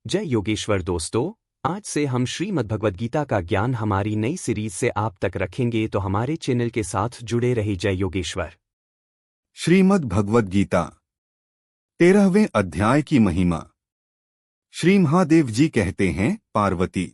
जय योगेश्वर दोस्तों। आज से हम श्रीमद्भगवद्गीता का ज्ञान हमारी नई सीरीज से आप तक रखेंगे, तो हमारे चैनल के साथ जुड़े रहिए। जय योगेश्वर। श्रीमद् भगवद गीता 13वें अध्याय की महिमा। श्री महादेव जी कहते हैं, पार्वती,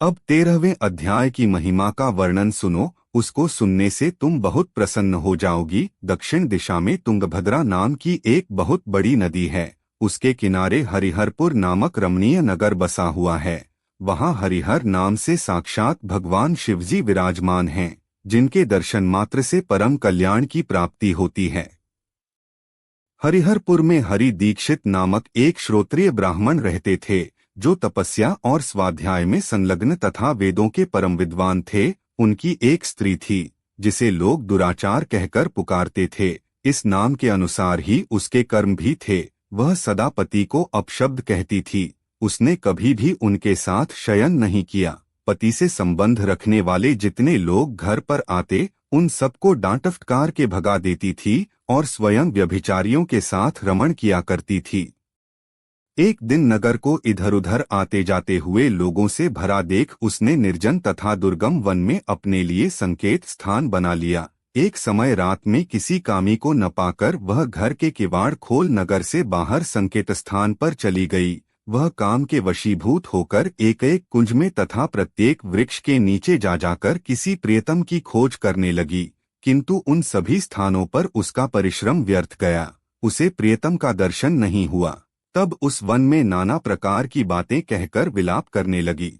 अब 13वें अध्याय की महिमा का वर्णन सुनो। उसको सुनने से तुम बहुत प्रसन्न हो जाओगी। दक्षिण दिशा में तुंगभद्रा नाम की एक बहुत बड़ी नदी है। उसके किनारे हरिहरपुर नामक रमणीय नगर बसा हुआ है। वहाँ हरिहर नाम से साक्षात भगवान शिवजी विराजमान हैं, जिनके दर्शन मात्र से परम कल्याण की प्राप्ति होती है। हरिहरपुर में हरि दीक्षित नामक एक श्रोत्रिय ब्राह्मण रहते थे, जो तपस्या और स्वाध्याय में संलग्न तथा वेदों के परम विद्वान थे। उनकी एक स्त्री थी, जिसे लोग दुराचार कहकर पुकारते थे। इस नाम के अनुसार ही उसके कर्म भी थे। वह सदा पति को अपशब्द कहती थी। उसने कभी भी उनके साथ शयन नहीं किया। पति से संबंध रखने वाले जितने लोग घर पर आते, उन सबको डांट फटकार के भगा देती थी और स्वयं व्यभिचारियों के साथ रमण किया करती थी। एक दिन नगर को इधर उधर आते जाते हुए लोगों से भरा देख उसने निर्जन तथा दुर्गम वन में अपने लिए संकेत स्थान बना लिया। एक समय रात में किसी कामी को न पाकर वह घर के किवाड़ खोल नगर से बाहर संकेत स्थान पर चली गई। वह काम के वशीभूत होकर एक एक कुंज में तथा प्रत्येक वृक्ष के नीचे जा जाकर किसी प्रियतम की खोज करने लगी, किंतु उन सभी स्थानों पर उसका परिश्रम व्यर्थ गया। उसे प्रियतम का दर्शन नहीं हुआ। तब उस वन में नाना प्रकार की बातें कहकर विलाप करने लगी।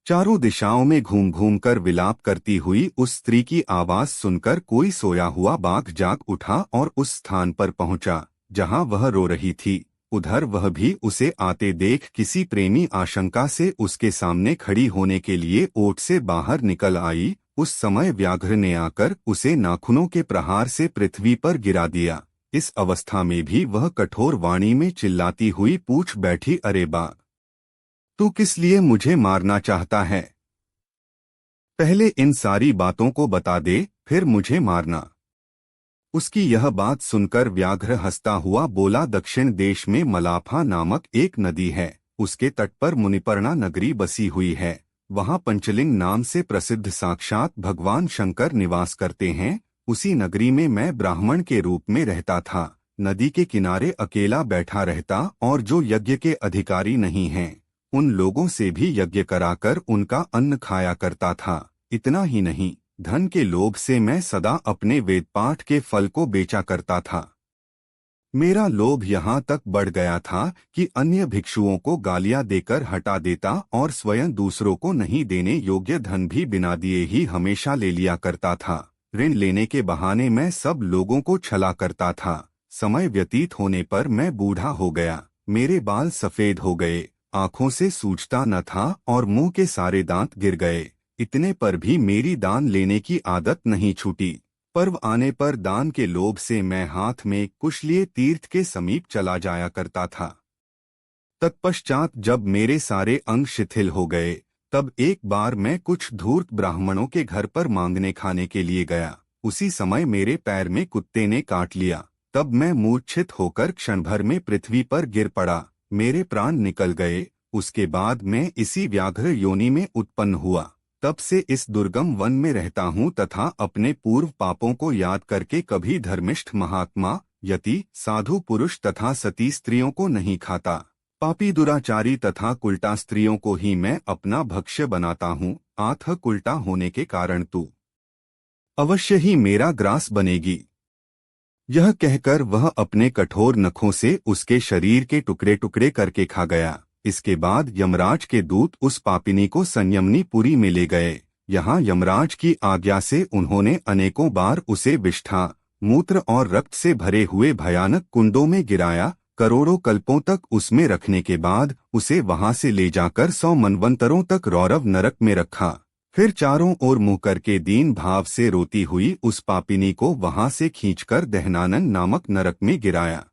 चारों दिशाओं में घूम घूम कर विलाप करती हुई उस स्त्री की आवाज सुनकर कोई सोया हुआ बाघ जाग उठा और उस स्थान पर पहुंचा जहां वह रो रही थी। उधर वह भी उसे आते देख किसी प्रेमी आशंका से उसके सामने खड़ी होने के लिए ओट से बाहर निकल आई। उस समय व्याघ्र ने आकर उसे नाखूनों के प्रहार से पृथ्वी पर गिरा दिया। इस अवस्था में भी वह कठोर वाणी में चिल्लाती हुई पूछ बैठी, अरे बाघ, तू किस लिए मुझे मारना चाहता है? पहले इन सारी बातों को बता दे, फिर मुझे मारना। उसकी यह बात सुनकर व्याघ्र हंसता हुआ बोला, दक्षिण देश में मलाफा नामक एक नदी है। उसके तट पर मुनिपर्णा नगरी बसी हुई है। वहाँ पंचलिंग नाम से प्रसिद्ध साक्षात भगवान शंकर निवास करते हैं। उसी नगरी में मैं ब्राह्मण के रूप में रहता था। नदी के किनारे अकेला बैठा रहता और जो यज्ञ के अधिकारी नहीं हैं, उन लोगों से भी यज्ञ कराकर उनका अन्न खाया करता था। इतना ही नहीं, धन के लोभ से मैं सदा अपने वेद पाठ के फल को बेचा करता था। मेरा लोभ यहाँ तक बढ़ गया था कि अन्य भिक्षुओं को गालियां देकर हटा देता और स्वयं दूसरों को नहीं देने योग्य धन भी बिना दिए ही हमेशा ले लिया करता था। ऋण लेने के बहाने मैं सब लोगों को छला करता था। समय व्यतीत होने पर मैं बूढ़ा हो गया। मेरे बाल सफेद हो गए, आंखों से सूझता न था और मुंह के सारे दांत गिर गए। इतने पर भी मेरी दान लेने की आदत नहीं छूटी। पर्व आने पर दान के लोभ से मैं हाथ में कुश लिए तीर्थ के समीप चला जाया करता था। तत्पश्चात जब मेरे सारे अंग शिथिल हो गए, तब एक बार मैं कुछ धूर्त ब्राह्मणों के घर पर मांगने खाने के लिए गया। उसी समय मेरे पैर में कुत्ते ने काट लिया। तब मैं मूर्छित होकर क्षण भर में पृथ्वी पर गिर पड़ा। मेरे प्राण निकल गए। उसके बाद मैं इसी व्याघ्र योनि में उत्पन्न हुआ। तब से इस दुर्गम वन में रहता हूँ तथा अपने पूर्व पापों को याद करके कभी धर्मिष्ठ महात्मा, यति, साधु पुरुष तथा सती स्त्रियों को नहीं खाता। पापी, दुराचारी तथा कुल्टा स्त्रियों को ही मैं अपना भक्ष्य बनाता हूँ। आत्ह कुल्टा होने के कारण तू अवश्य ही मेरा ग्रास बनेगी। यह कहकर वह अपने कठोर नखों से उसके शरीर के टुकड़े टुकड़े करके खा गया। इसके बाद यमराज के दूत उस पापिनी को संयमनी पुरी में ले गए। यहाँ यमराज की आज्ञा से उन्होंने अनेकों बार उसे विष्ठा, मूत्र और रक्त से भरे हुए भयानक कुंडों में गिराया। करोड़ों कल्पों तक उसमें रखने के बाद उसे वहां से ले जाकर 100 मनवंतरों तक रौरव नरक में रखा। फिर चारों ओर मुंह करके दीन भाव से रोती हुई उस पापिनी को वहां से खींचकर दहनानन नामक नरक में गिराया।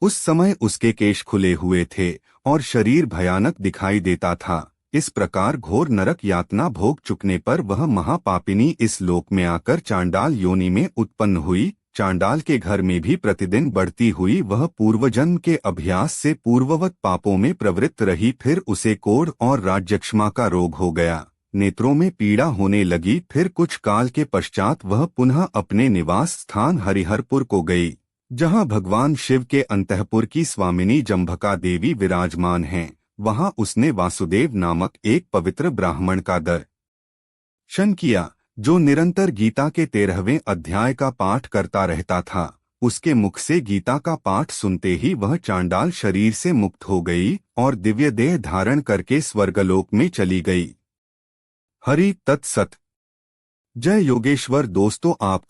उस समय उसके केश खुले हुए थे और शरीर भयानक दिखाई देता था। इस प्रकार घोर नरक यातना भोग चुकने पर वह महापापिनी इस लोक में आकर चांडाल योनि में उत्पन्न हुई। चांडाल के घर में भी प्रतिदिन बढ़ती हुई वह पूर्वजन्म के अभ्यास से पूर्ववत पापों में प्रवृत्त रही। फिर उसे कोढ़ और राज्यक्षमा का रोग हो गया, नेत्रों में पीड़ा होने लगी। फिर कुछ काल के पश्चात वह पुनः अपने निवास स्थान हरिहरपुर को गई, जहाँ भगवान शिव के अंतःपुर की स्वामिनी जंभका देवी विराजमान हैं। वहाँ उसने वासुदेव नामक एक पवित्र ब्राह्मण का दर्शन किया, जो निरंतर गीता के 13वें अध्याय का पाठ करता रहता था। उसके मुख से गीता का पाठ सुनते ही वह चांडाल शरीर से मुक्त हो गई और दिव्य देह धारण करके स्वर्गलोक में चली गई। हरि तत्सत। जय योगेश्वर। दोस्तों, आप